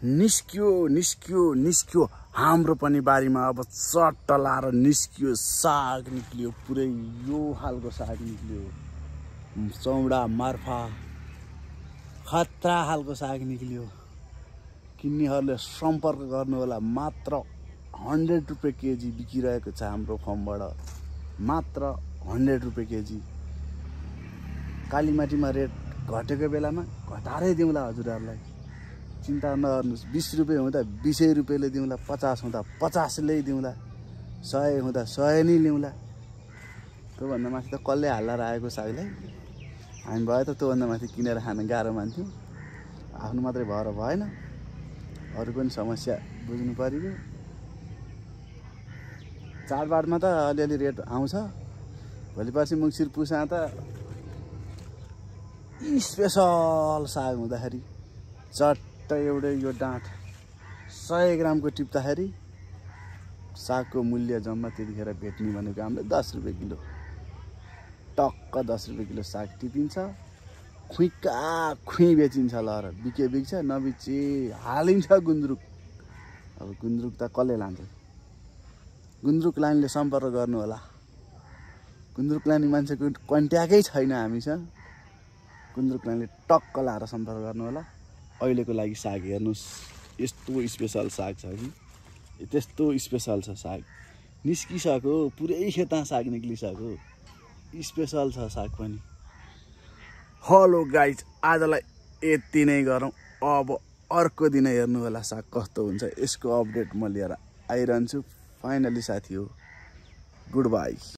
निस्क्यो निस्क्यो निस्क्यो हाम्रो पनि बारीमा अब चट्ट लाएर निस्क्यो साग निक्लियो पुरै यो हालको साग निक्लियो चौडा मार्फा खतरा हालको साग निक्लियो किन्नेहरूले सम्पर्क गर्नु होला मात्र 100 रुपैयाँ केजी बिकिरहेको छ हाम्रो फर्मबाट मात्र 100 रुपैयाँ केजी कालीमाटीमा रेट घटेको बेलामा घटारै दिउँला हजुरहरूलाई चिन्ता नगर्नुस् 20 रुपैयाँ हुँदा 20 रुपैयाँले दिउँला 50 हुँदा 50 ले दिउँला 100 हुँदा 100 नै ल्याउँला त्यो भन्दा माथि त कसले हाल्ला आएको सागलाई हामी भयो त त्यो भन्दा माथि किनेर खान गाह्रो मान्थ्यौँ आफ्नो मात्रै भएर भएन अरूको पनि समस्या बुझ्नु पर्यो चाडबाडमा त अलिअलि रेट आउँछ भोलिपर्सि मङ्सिर पुसा त स्पेशल साग हुँदाखेरि चट्ट एउटै यो डाँठ 100 ग्रामको टिप्दाखेरि सागको मूल्य जम्मा त्यतिखेर भेट्ने भनेको हामीले 10 रुपैयाँ किलो टक्क 10 रुपैयाँ किलो साग टिपिन्छ खुइका खुइ बेचिन्छ ल र बिके बिक्छ नबिचे हालिन्छ गुन्द्रुक अब गुन्द्रुक त कसले लान्छ गुन्द्रुक लानेले सम्पर्क गर्नु होला गुन्द्रुक लाने मान्छेको कन्ट्याक्टै छैन हामीसँग गुन्द्रुक लानेले टक्क लाएर सम्पर्क गर्नु होला अहिलेको लागि साग हेर्नुस् यस्तो स्पेशल साग छ कि त्यस्तो स्पेशल छ साग निस्किसक्यो पुरै खेतमा साग निक्लिसक्यो स्पेशल छ साग पनि हेलो गाइज आजलाई यति नै गरौँ अब अर्को दिन हेर्नु होला साग कस्तो हुन्छ यसको अपडेट म लिएर आइरहन्छु फाइनली साथी हो गुड बाई।